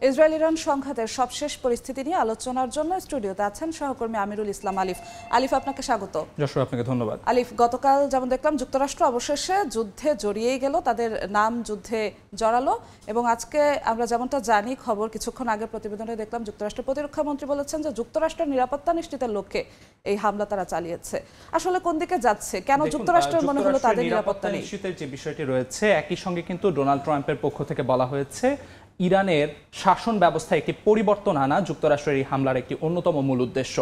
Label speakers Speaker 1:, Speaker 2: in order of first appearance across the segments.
Speaker 1: Israel Iran সংঘাতের সবশেষ পরিস্থিতি নিয়ে আলোচনার জন্য স্টুডিওতে আছেন সহকর্মী আমিরুল ইসলাম আলিফ। আলিফ, আপনাকে স্বাগত।
Speaker 2: যশোর, আপনাকে ধন্যবাদ।
Speaker 1: আলিফ, গতকাল যেমন দেখলাম যুক্তরাষ্ট্র অবশেষে যুদ্ধে জড়িয়েই গেল, তাদের নাম যুদ্ধে জড়ালো এবং আজকে আমরা যেমনটা জানি খবর কিছুক্ষণ আগে প্রতিবেদনে দেখলাম যুক্তরাষ্ট্রের প্রতিরক্ষা মন্ত্রী বলেছেন যে যুক্তরাষ্ট্রের নিরাপত্তা নিশ্চিতের লক্ষ্যে এই হামলা তারা চালিয়েছে। আসলে কোন দিকে যাচ্ছে, কেন যুক্তরাষ্ট্রের মনে হলো তাদের নিরাপত্তা নিশ্চিতের
Speaker 2: যে বিষয়টি রয়েছে, একই সঙ্গে কিন্তু ডোনাল্ড ট্রাম্পের পক্ষ থেকে বলা হয়েছে ইরানের শাসন ব্যবস্থায় একটি পরিবর্তন আনা যুক্তরাষ্ট্রের এই হামলার একটি অন্যতম মূল উদ্দেশ্য।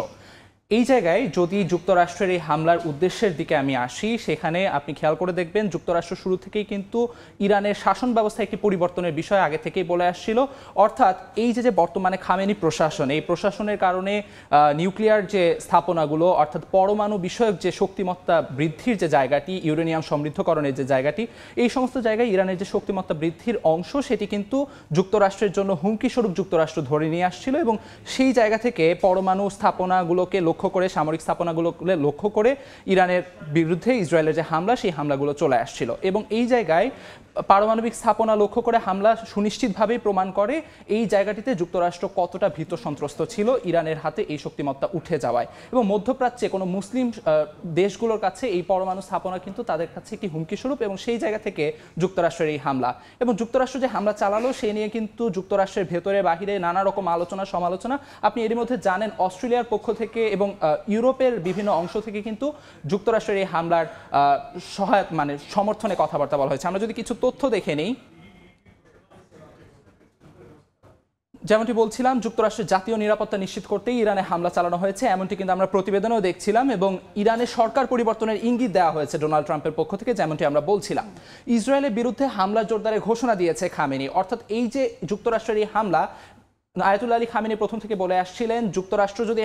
Speaker 2: এই জায়গায় যদি যুক্তরাষ্ট্রের এই হামলার উদ্দেশ্যের দিকে আমি আসি, সেখানে আপনি খেয়াল করে দেখবেন যুক্তরাষ্ট্র শুরু থেকেই কিন্তু ইরানের শাসন ব্যবস্থায় একটি পরিবর্তনের বিষয় আগে থেকেই বলে আসছিল। অর্থাৎ এই যে বর্তমানে খামেনি প্রশাসন, এই প্রশাসনের কারণে নিউক্লিয়ার যে স্থাপনাগুলো অর্থাৎ পরমাণু বিষয়ক যে শক্তিমত্তা বৃদ্ধির যে জায়গাটি, ইউরেনিয়াম সমৃদ্ধকরণের যে জায়গাটি, এই সমস্ত জায়গায় ইরানের যে শক্তিমত্তা বৃদ্ধির অংশ সেটি কিন্তু যুক্তরাষ্ট্রের জন্য হুমকিস্বরূপ যুক্তরাষ্ট্র ধরে নিয়ে আসছিল এবং সেই জায়গা থেকে পরমাণু স্থাপনাগুলোকে লক্ষ্য করে, সামরিক স্থাপনাগুলোকে লক্ষ্য করে ইরানের বিরুদ্ধে ইসরায়েলের যে হামলা, সেই হামলাগুলো চলে আসছিল এবং এই জায়গায় পারমাণবিক স্থাপনা লক্ষ্য করে হামলা সুনিশ্চিতভাবেই প্রমাণ করে এই জায়গাটিতে যুক্তরাষ্ট্র কতটা ভীত সন্ত্রস্ত ছিল ইরানের হাতে এই শক্তিমত্তা উঠে যাওয়ায়। এবং মধ্যপ্রাচ্যে কোনো মুসলিম দেশগুলোর কাছে এই পরমাণু স্থাপনা কিন্তু তাদের কাছে একটি হুমকিস্বরূপ এবং সেই জায়গা থেকে যুক্তরাষ্ট্রের এই হামলা এবং যুক্তরাষ্ট্র যে হামলা চালালো সেই নিয়ে কিন্তু যুক্তরাষ্ট্রের ভেতরে বাহিরে নানা রকম আলোচনা সমালোচনা। আপনি এর মধ্যে জানেন অস্ট্রেলিয়ার পক্ষ থেকে এবং ইউরোপের বিভিন্ন অংশ থেকে কিন্তু যুক্তরাষ্ট্রের এই হামলার সমর্থনে কথাবার্তা বলা হয়েছে। আমরা যদি কিছু তথ্য দেখে নেই, যেমনটি বলছিলাম যুক্তরাষ্ট্রের জাতীয় নিরাপত্তা নিশ্চিত করতেই ইরানে হামলা চালানো হয়েছে, এমনটি কিন্তু আমরা প্রতিবেদনেও দেখছিলাম এবং ইরানের সরকার পরিবর্তনের ইঙ্গিত দেওয়া হয়েছে ডোনাল্ড ট্রাম্পের পক্ষ থেকে, যেমনটি আমরা বলছিলাম। ইসরায়েলের বিরুদ্ধে হামলা জোরদারের ঘোষণা দিয়েছে খামেনি। অর্থাৎ এই যে যুক্তরাষ্ট্রের এই হামলা, আয়াতুল্লাহ আলী খামেনি প্রথম থেকে বলে আসছিলেন যুক্তরাষ্ট্র যদি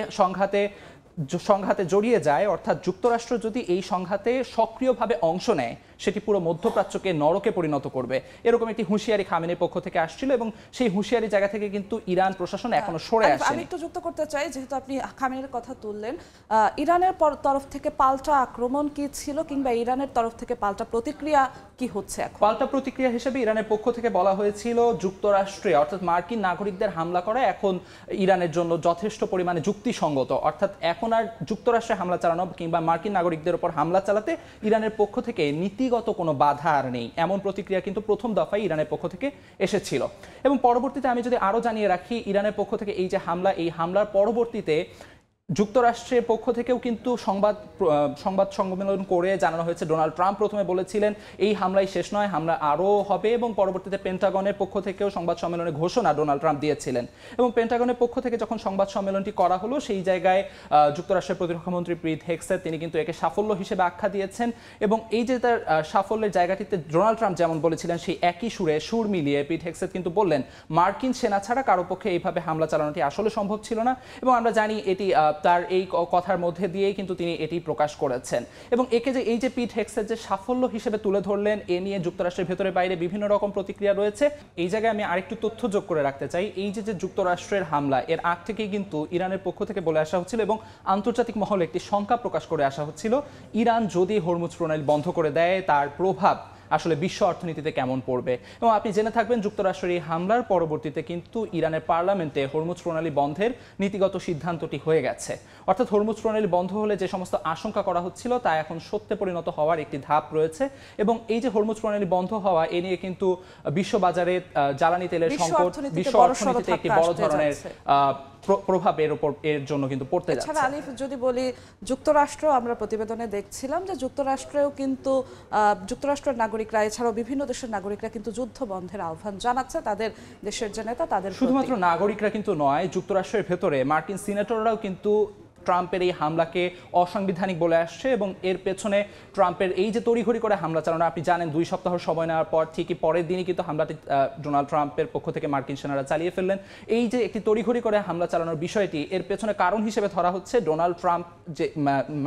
Speaker 2: সংঘাতে জড়িয়ে যায়, অর্থাৎ যুক্তরাষ্ট্র যদি এই সংঘাতে সক্রিয়ভাবে অংশ নেয়, সেটি পুরো মধ্যপ্রাচ্যকে নরকে পরিণত করবে, এরকম একটি হুঁশিয়ারি খামেনির পক্ষ থেকে আসছিল এবং সেই হুঁশিয়ারি জায়গা থেকে কিন্তু ইরান প্রশাসন এখনো সরে আসেনি।
Speaker 1: আমি একটু যুক্ত করতে চাই, যেহেতু আপনি খামেনির কথা তুললেন, ইরানের তরফ থেকে পাল্টা আক্রমণ কি ছিল কিংবা ইরানের তরফ থেকে পাল্টা প্রতিক্রিয়া কি হচ্ছে?
Speaker 2: পাল্টা প্রতিক্রিয়া হিসেবে ইরানের পক্ষ থেকে বলা হয়েছিল যুক্তরাষ্ট্রে অর্থাৎ মার্কিন নাগরিকদের হামলা করা এখন ইরানের জন্য যথেষ্ট পরিমাণে যুক্তিসঙ্গত। অর্থাৎ এখন আর যুক্তরাষ্ট্রে হামলা চালানো কিংবা মার্কিন নাগরিকদের উপর হামলা চালাতে ইরানের পক্ষ থেকে নীতিগত কোনো বাধা আর নেই, এমন প্রতিক্রিয়া কিন্তু প্রথম দফায় ইরানের পক্ষ থেকে এসেছিল। এবং পরবর্তীতে আমি যদি আরও জানিয়ে রাখি, ইরানের পক্ষ থেকে এই যে হামলা, এই হামলার পরবর্তীতে যুক্তরাষ্ট্রের পক্ষ থেকেও কিন্তু সংবাদ সম্মেলন করে জানানো হয়েছে। ডোনাল্ড ট্রাম্প প্রথমে বলেছিলেন এই হামলাই শেষ নয়, হামলা আরও হবে এবং পরবর্তীতে পেন্টাগনের পক্ষ থেকেও সংবাদ সম্মেলনে ঘোষণা ডোনাল্ড ট্রাম্প দিয়েছিলেন এবং পেন্টাগনের পক্ষ থেকে যখন সংবাদ সম্মেলনটি করা হলো, সেই জায়গায় যুক্তরাষ্ট্রের প্রতিরক্ষামন্ত্রী পিট হেগসেথ তিনি কিন্তু একে সাফল্য হিসেবে আখ্যা দিয়েছেন এবং এই যে তার সাফল্যের জায়গাটিতে ডোনাল্ড ট্রাম্প যেমন বলেছিলেন সেই একই সুর মিলিয়ে পিট হেগসেথ কিন্তু বললেন মার্কিন সেনা ছাড়া কারো পক্ষে এইভাবে হামলা চালানোটি আসলে সম্ভব ছিল না এবং আমরা জানি এটি তার এই কথার মধ্যে দিয়েই কিন্তু তিনি এটি প্রকাশ করেছেন এবং একে যে এই যে পিট হেগসেথ যে সাফল্য হিসেবে তুলে ধরলেন, এ নিয়ে যুক্তরাষ্ট্রের ভেতরে বাইরে বিভিন্ন রকম প্রতিক্রিয়া রয়েছে। এই জায়গায় আমি আরেকটু তথ্য যোগ করে রাখতে চাই, এই যে যুক্তরাষ্ট্রের হামলা, এর আগ থেকেই কিন্তু ইরানের পক্ষ থেকে বলে আসা হচ্ছিল এবং আন্তর্জাতিক মহলে একটি শঙ্কা প্রকাশ করে আসা হচ্ছিল ইরান যদি হরমুজ প্রণালী বন্ধ করে দেয় তার প্রভাব আসলে বিশ্ব অর্থনীতিতে কেমন পড়বে। এবং আপনি জেনে থাকবেন যুক্তরাষ্ট্রের এই হামলার পরবর্তীতে কিন্তু ইরানের পার্লামেন্টে হরমুজ প্রণালী বন্ধের নীতিগত সিদ্ধান্তটি হয়ে গেছে। অর্থাৎ হরমুজ প্রণালী বন্ধ হলে যে সমস্ত আশঙ্কা করা হচ্ছিল তা এখন সত্যে পরিণত হওয়ার একটি ধাপ রয়েছে এবং এই যে হরমুজ প্রণালী বন্ধ হওয়া, এ নিয়ে কিন্তু বিশ্ববাজারে জ্বালানি তেলের সংকট, বিশ্ব অর্থনীতিতে একটি বড় ধরনের প্রভাব এর জন্য কিন্তু পড়তে যাচ্ছে।
Speaker 1: এছাড়া আলিফ যদি বলি, যুক্তরাষ্ট্র আমরা প্রতিবেদনে দেখছিলাম যে যুক্তরাষ্ট্রেও কিন্তু যুক্তরাষ্ট্রের নাগরিকরা এছাড়াও বিভিন্ন দেশের নাগরিকরা কিন্তু যুদ্ধ বন্ধের আহ্বান জানাচ্ছে তাদের দেশের যে নেতা তাদের।
Speaker 2: শুধুমাত্র নাগরিকরা কিন্তু নয়, যুক্তরাষ্ট্রের ভেতরে মার্কিন সিনেটররাও কিন্তু ট্রাম্পের এই হামলাকে অসাংবিধানিক বলে আসছে এবং এর পেছনে ট্রাম্পের এই যে তড়িঘড়ি করে হামলা চালানো, আপনি জানেন 2 সপ্তাহ সময় নেওয়ার পর ঠিকই পরের দিনই কিন্তু হামলাটি ডোনাল্ড ট্রাম্পের পক্ষ থেকে মার্কিন সেনারা চালিয়ে ফেললেন। এই যে একটি তড়িঘড়ি করে হামলা চালানোর বিষয়টি, এর পেছনে কারণ হিসেবে ধরা হচ্ছে ডোনাল্ড ট্রাম্প যে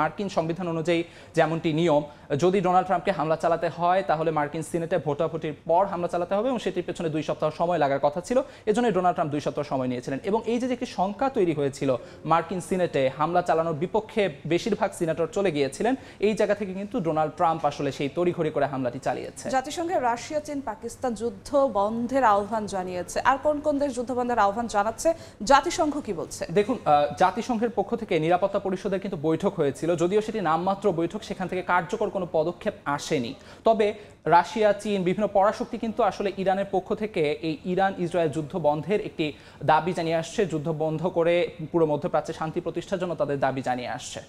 Speaker 2: মার্কিন সংবিধান অনুযায়ী যেমনটি নিয়ম, যদি ডোনাল্ড ট্রাম্পকে হামলা চালাতে হয় তাহলে মার্কিন সিনেটে ভোটাভুটির পর হামলা চালাতে হবে এবং সেটির পেছনে 2 সপ্তাহ সময় লাগার কথা ছিল, এজন্য ডোনাল্ড ট্রাম্প 2 সপ্তাহ সময় নিয়েছিলেন এবং এই যে একটি শঙ্কা তৈরি হয়েছিল মার্কিন সিনেটে হামলা চালানোর বিপক্ষে বেশিরভাগ সিনেটর চলে গিয়েছিলেন, এই জায়গা থেকে কিন্তু ডোনাল্ড ট্রাম্প আসলে সেই তড়িঘড়ি করে হামলাটি চালিয়েছে।
Speaker 1: জাতিসংঘে রাশিয়া, চীন, পাকিস্তান যুদ্ধ বন্ধের আহ্বান জানিয়েছে। আর কোন কোন দেশ যুদ্ধ বন্ধের আহ্বান জানাচ্ছে, জাতিসংঘ কি বলছে?
Speaker 2: দেখুন, জাতিসংঘের পক্ষ থেকে নিরাপত্তা পরিষদের কিন্তু বৈঠক হয়েছিল, যদিও সেটি নামমাত্র বৈঠক, সেখান থেকে কার্যকর কোনো পদক্ষেপ আসেনি। তবে রাশিয়া, চীন, বিভিন্ন পরাশক্তি কিন্তু আসলে ইরানের পক্ষ থেকে এই ইরান ইসরায়েল যুদ্ধ বন্ধের একটি দাবি জানিয়ে আসছে, যুদ্ধ বন্ধ করে পুরো মধ্যপ্রাচ্যে শান্তি প্রতিষ্ঠার জন্য তাদের দাবি জানিয়ে আসছে।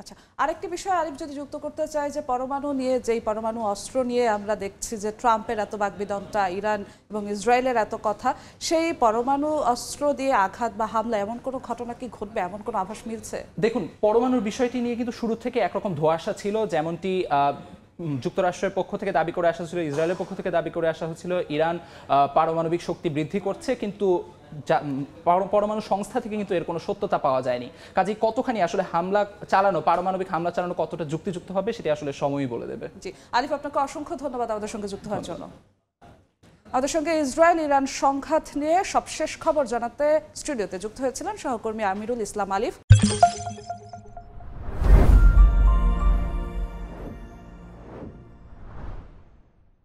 Speaker 1: আচ্ছা, আরেকটি বিষয় আরিফ যদি যুক্ত করতে চাই, যে পরমাণু নিয়ে, যেই পরমাণু অস্ত্র নিয়ে আমরা দেখছি যে ট্রাম্পের এত বাগবিতণ্ডা, ইরান এবং ইসরায়েলের এত কথা, সেই পরমাণু অস্ত্র দিয়ে আঘাত বা হামলা এমন কোনো ঘটনা কি ঘটবে, এমন কোনো আভাস মিলছে?
Speaker 2: দেখুন, পরমাণুর বিষয়টি নিয়ে কিন্তু শুরু থেকে একরকম ধোঁয়াশা ছিল, যেমনটি যুক্তরাষ্ট্রের পক্ষ থেকে দাবি করে আসা হচ্ছিল, ইসরায়েলের পক্ষ থেকে দাবি করে আসা হচ্ছিল ইরান পারমাণবিক শক্তি বৃদ্ধি করছে, কিন্তু পরমাণু সংস্থা থেকে কিন্তু এর কোনো সত্যতা পাওয়া যায়নি। কাজেই কতখানি আসলে হামলা চালানো, পারমাণবিক হামলা চালানো কতটা যুক্তিযুক্ত হবে সেটি আসলে সময়ই বলে দেবে।
Speaker 1: জি আরিফ, আপনাকে অসংখ্য ধন্যবাদ আমাদের সঙ্গে যুক্ত হওয়ার জন্য। আমাদের সঙ্গে ইসরায়েল ইরান সংঘাত নিয়ে সবশেষ খবর জানাতে স্টুডিওতে যুক্ত হয়েছিলেন সহকর্মী আমিরুল ইসলাম আলিফ।